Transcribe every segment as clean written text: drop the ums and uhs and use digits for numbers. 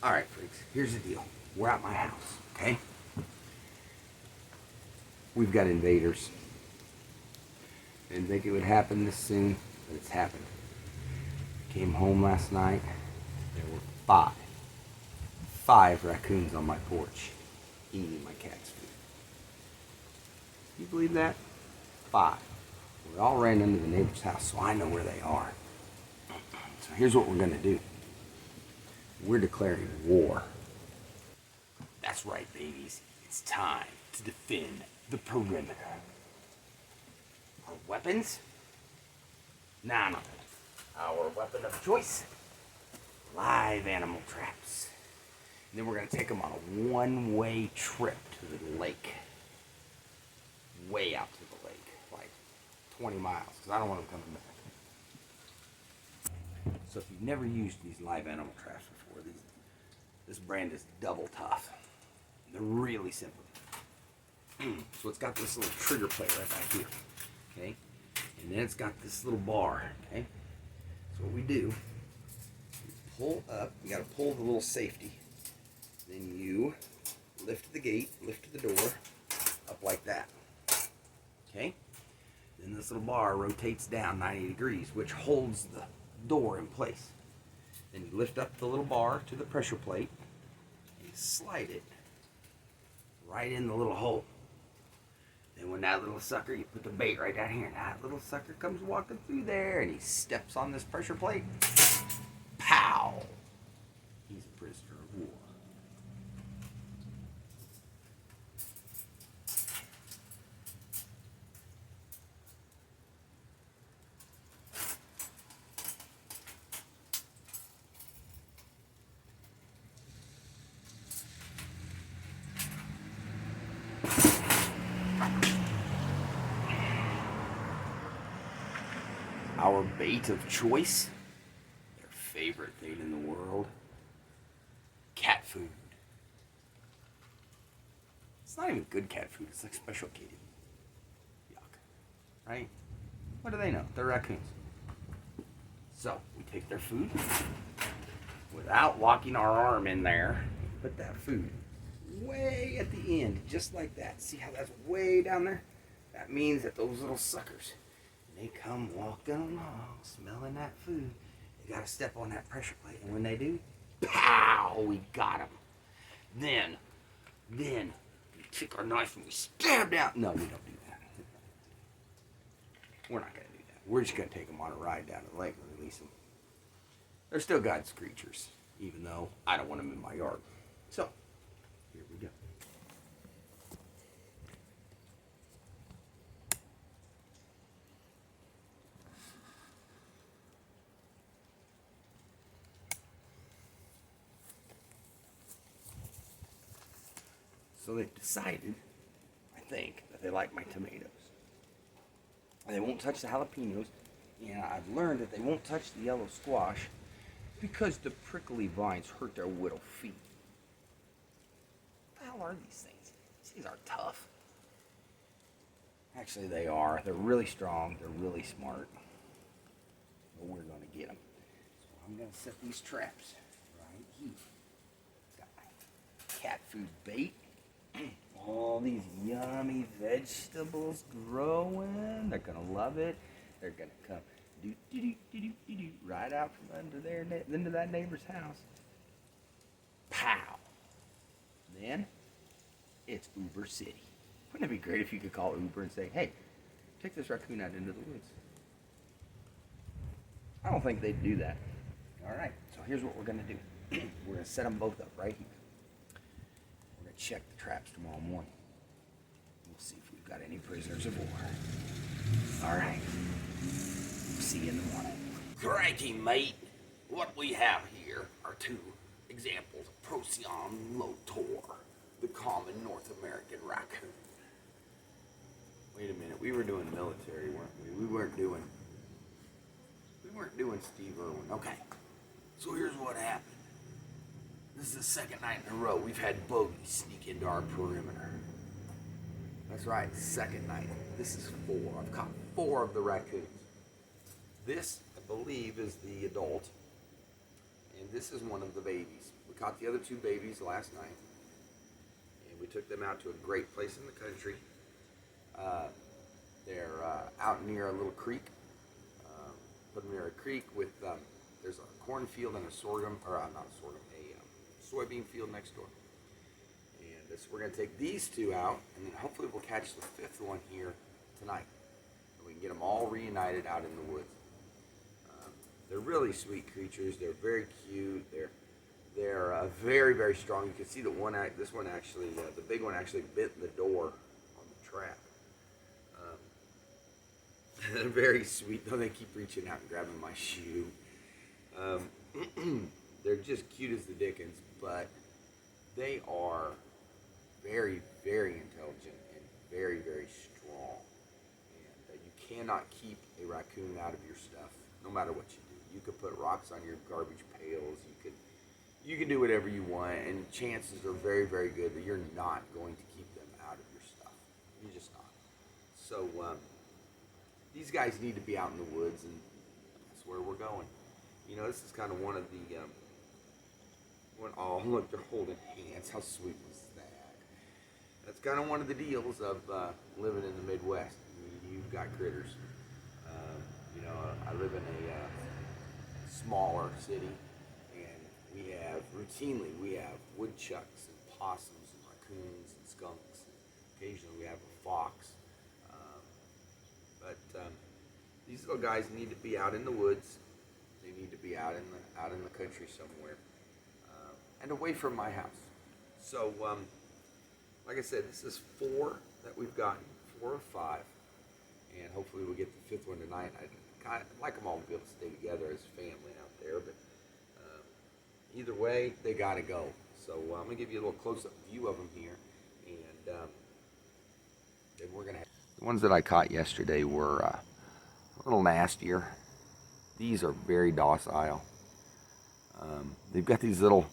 Alright, freaks, here's the deal. We're at my house, okay? We've got invaders. Didn't think it would happen this soon, but it's happened. Came home last night. There were five raccoons on my porch eating my cat's food. You believe that? 5. We all ran into the neighbor's house, so I know where they are. So here's what we're gonna do. We're declaring war. That's right, babies. It's time to defend the perimeter. Our weapons? No. Our weapon of choice? Live animal traps. And then we're going to take them on a one-way trip to the lake. Way out to the lake. Like 20 miles, because I don't want them coming back. So if you've never used these live animal traps before, this brand is double tough. They're really simple. So it's got this little trigger plate right back here. Okay? And then it's got this little bar. Okay? So what we do, you pull up, you gotta pull the little safety. Then you lift the gate, lift the door, up like that. Okay? Then this little bar rotates down 90 degrees, which holds the door in place. Then you lift up the little bar to the pressure plate, and you slide it right in the little hole. Then when that little sucker, you put the bait right down here, and that little sucker comes walking through there, and he steps on this pressure plate. Pow! He's a prisoner of war. Our bait of choice, their favorite thing in the world, cat food. It's not even good cat food, it's like special kitty. Yuck, right? What do they know? They're raccoons. So, we take their food, without locking our arm in there, put that food way at the end, just like that. See how that's way down there? That means that those little suckers, they come walking along, smelling that food. They gotta step on that pressure plate, and when they do, pow! We got them. Then we take our knife and we stab down. No, we don't do that. We're not gonna do that. We're just gonna take them on a ride down to the lake and release them. They're still God's creatures, even though I don't want them in my yard. So, here we go. So they've decided, I think, that they like my tomatoes. They won't touch the jalapenos, and I've learned that they won't touch the yellow squash because the prickly vines hurt their little feet. What the hell are these things? These are tough. Actually, they are. They're really strong. They're really smart. But we're going to get them. So I'm going to set these traps right here. Got my cat food bait. All these yummy vegetables growing. They're gonna love it. They're gonna come do right out from into that neighbor's house. Pow! Then it's Uber City. Wouldn't it be great if you could call Uber and say, "Hey, take this raccoon out into the woods"? I don't think they'd do that. All right. So here's what we're gonna do. We're gonna set them both up right here. Check the traps tomorrow morning. We'll see if we've got any prisoners of war. All right. See you in the morning. Crikey, mate. What we have here are 2 examples of Procyon lotor, the common North American raccoon. Wait a minute. We were doing military, weren't we? We weren't doing Steve Irwin. Okay. So here's what happened. This is the second night in a row we've had bogies sneak into our perimeter. That's right, second night. This is 4. I've caught 4 of the raccoons. This, I believe, is the adult. And this is one of the babies. We caught the other two babies last night, and we took them out to a great place in the country. They're out near a little creek. Put them near a creek with, there's a cornfield and a sorghum, or not a sorghum, a soybean field next door. And so we're going to take these two out, and then hopefully we'll catch the fifth one here tonight. And we can get them all reunited out in the woods. They're really sweet creatures. They're very cute. They're very, very strong. You can see that this one actually, the big one actually bit the door on the trap. They're very sweet, though. They keep reaching out and grabbing my shoe. They're just cute as the dickens, but they are very, very intelligent and very, very strong. And you cannot keep a raccoon out of your stuff, no matter what you do. You could put rocks on your garbage pails. You can do whatever you want, and chances are very, very good that you're not going to keep them out of your stuff. You're just not. So these guys need to be out in the woods, and that's where we're going. You know, this is kind of one of the, oh, look, they're holding hands. How sweet was that? That's kind of one of the deals of living in the Midwest. You've got critters. You know, I live in a smaller city, and we have woodchucks and possums and raccoons and skunks. And occasionally we have a fox. But these little guys need to be out in the woods. They need to be out in the country somewhere, and away from my house. So, like I said, this is 4 that we've gotten, 4 or 5, and hopefully we'll get the 5th one tonight. I'd like them all to be able to stay together as family out there, but either way, they got to go. So I'm gonna give you a little close-up view of them here, and then we're gonna have. The ones that I caught yesterday were a little nastier. These are very docile. They've got these little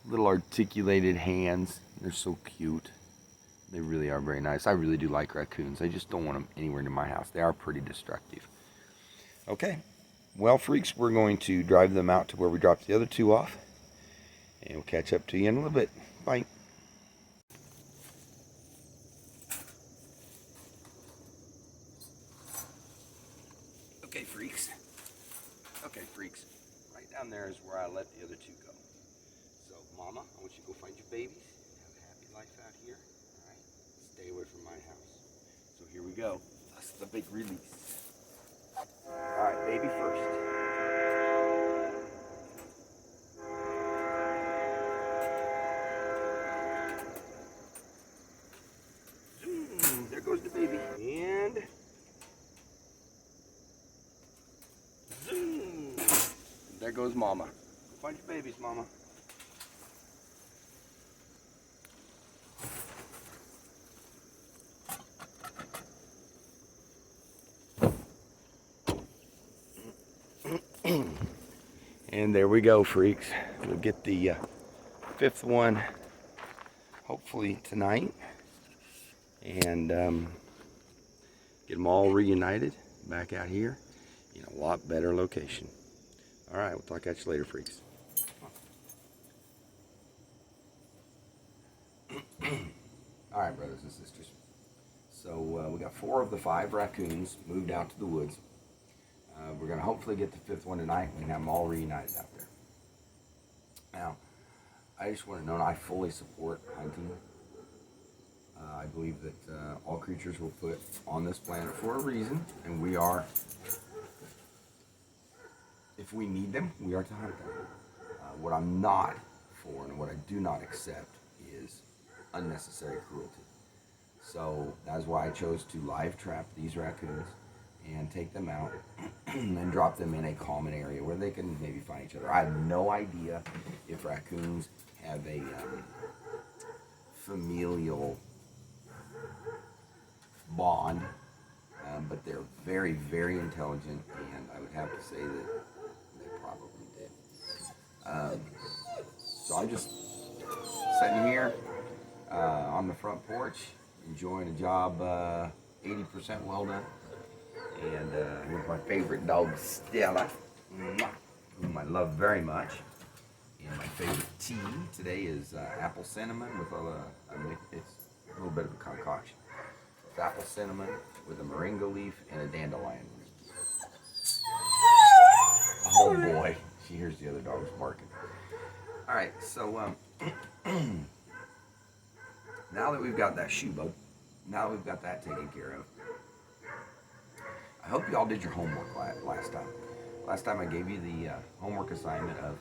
articulated hands. They're so cute. They really are very nice. I really do like raccoons. I just don't want them anywhere near my house. They are pretty destructive. Okay, well, freaks, we're going to drive them out to where we dropped the other 2 off, and we'll catch up to you in a little bit. Bye. Okay, freaks. Right down there is where I let the other 2 go. So, Mama, I want you to go find your babies. Have a happy life out here. All right? Stay away from my house. So here we go. That's the big release. All right, baby first. There goes the baby. And there goes Mama. Go find your babies, Mama. And there we go, freaks. We'll get the 5th one hopefully tonight, and get them all reunited back out here in a lot better location. All right, we'll talk at you later, freaks. All right, brothers and sisters. So we got 4 of the 5 raccoons moved out to the woods. We're going to hopefully get the 5th one tonight. We can have them all reunited out there. Now, I just want to know, I fully support hunting. I believe that all creatures were put on this planet for a reason, and we are, if we need them, we are to hunt them. What I'm not for and what I do not accept is unnecessary cruelty. So that's why I chose to live trap these raccoons and take them out and then drop them in a common area where they can maybe find each other. I have no idea if raccoons have a familial bond, but they're very, very intelligent, and I would have to say that they probably did. So I'm just sitting here on the front porch, enjoying a job 80% well done, and with my favorite dog, Stella, whom I love very much. favorite tea. Today is apple cinnamon with it's a little bit of a concoction. It's apple cinnamon with a moringa leaf and a dandelion. Oh boy, she hears the other dogs barking. All right, so now that we've got that shoe bug, now we've got that taken care of. I hope you all did your homework last time. Last time I gave you the homework assignment of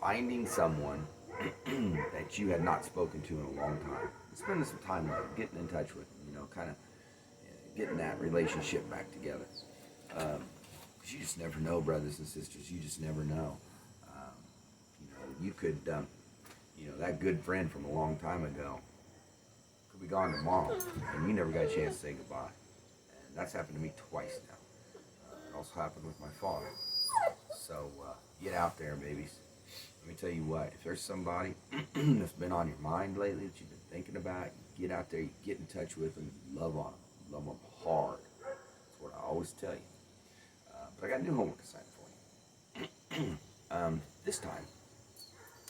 finding someone that you had not spoken to in a long time. Spending some time with them, getting in touch with them, kind of getting that relationship back together. Because you just never know, brothers and sisters. You just never know. You could, that good friend from a long time ago could be gone tomorrow, and you never got a chance to say goodbye. And that's happened to me twice now. It also happened with my father. So get out there, babies. Let me tell you what, if there's somebody that's been on your mind lately that you've been thinking about, you get out there, you get in touch with them, you love on them. Love them hard. That's what I always tell you. But I got a new homework assignment for you. This time,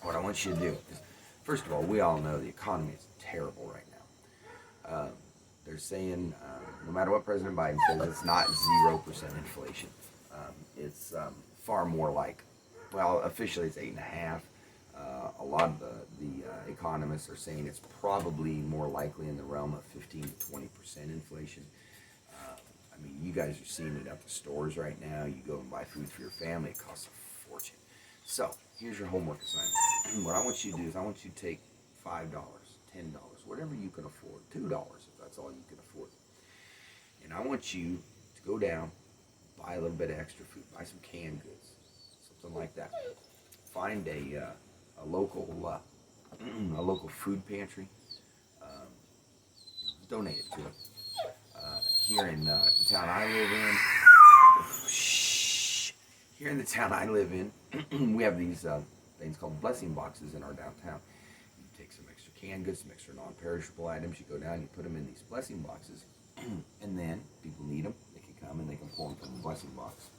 what I want you to do is, first of all, we all know the economy is terrible right now. They're saying, no matter what President Biden says, it's not 0% inflation. It's far more like, well, officially it's 8.5%. A lot of the economists are saying it's probably more likely in the realm of 15 to 20% inflation. I mean, you guys are seeing it at the stores right now. You go and buy food for your family, it costs a fortune. So, here's your homework assignment. What I want you to do is I want you to take $5, $10, whatever you can afford, $2 if that's all you can afford. And I want you to go down, buy a little bit of extra food, buy some canned goods, something like that. Find a local food pantry. Donate it to them. Here in the town I live in, here in the town I live in, we have these things called blessing boxes in our downtown. You take some extra canned goods, some extra non-perishable items. You go down, you put them in these blessing boxes, and then people need them. They can come and they can pull them from the blessing box.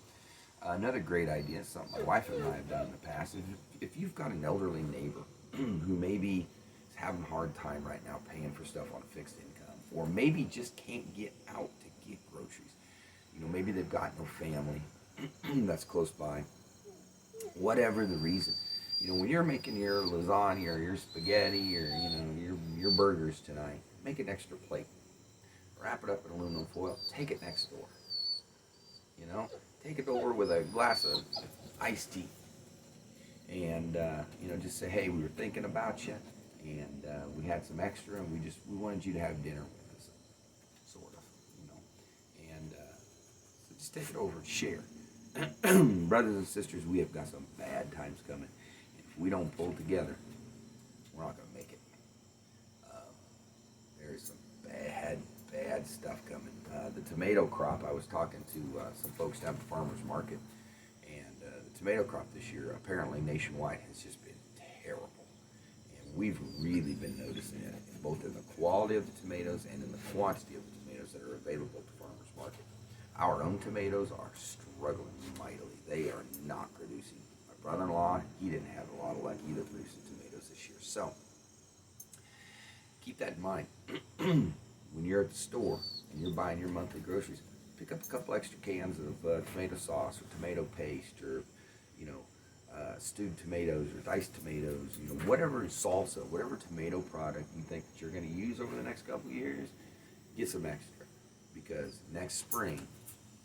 Another great idea, something my wife and I have done in the past, is if you've got an elderly neighbor who maybe is having a hard time right now paying for stuff on a fixed income, or maybe just can't get out to get groceries. Maybe they've got no family that's close by. Whatever the reason. When you're making your lasagna or your spaghetti or, your burgers tonight, make an extra plate. Wrap it up in aluminum foil. Take it next door. Take it over with a glass of iced tea. And, just say, hey, we were thinking about you. And we had some extra and we wanted you to have dinner with us. Sort of, And so just take it over and share. Brothers and sisters, we have got some bad times coming. If we don't pull together, we're not going to make it. There's some bad stuff coming. The tomato crop, I was talking to some folks down at the farmer's market, and the tomato crop this year, apparently nationwide, has just been terrible. And we've really been noticing it, both in the quality of the tomatoes and in the quantity of the tomatoes that are available at the farmer's market. Our own tomatoes are struggling mightily. They are not producing. My brother-in-law, he didn't have a lot of luck either producing tomatoes this year. So, keep that in mind. When you're at the store and you're buying your monthly groceries, pick up a couple extra cans of tomato sauce or tomato paste or, stewed tomatoes or diced tomatoes, whatever salsa, whatever tomato product you think that you're going to use over the next couple of years, get some extra. Because next spring,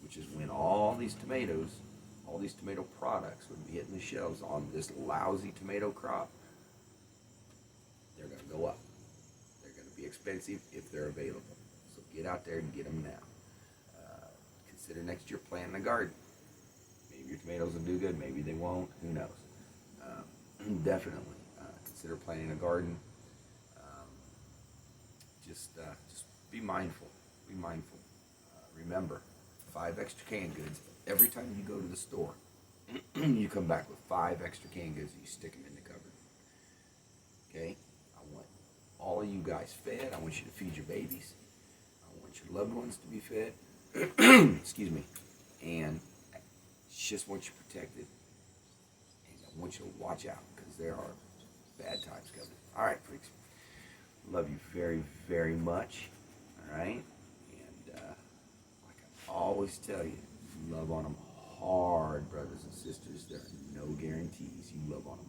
which is when all these tomato products would be hitting the shelves on this lousy tomato crop, they're going to go up. They're going to be expensive if they're available. So get out there and get them now. Consider next year planting a garden. Maybe your tomatoes will do good, maybe they won't, who knows. Definitely consider planting a garden. Just be mindful. Be mindful. Remember, 5 extra canned goods. Every time you go to the store, you come back with 5 extra canned goods and you stick them in the cupboard. Okay? I want all of you guys fed. I want you to feed your babies. I want your loved ones to be fed. Excuse me. And I just want you protected. And I want you to watch out because there are bad times coming. All right, freaks. Love you very, very much. All right? And like I always tell you, love on them hard, brothers and sisters. There are no guarantees. You love on them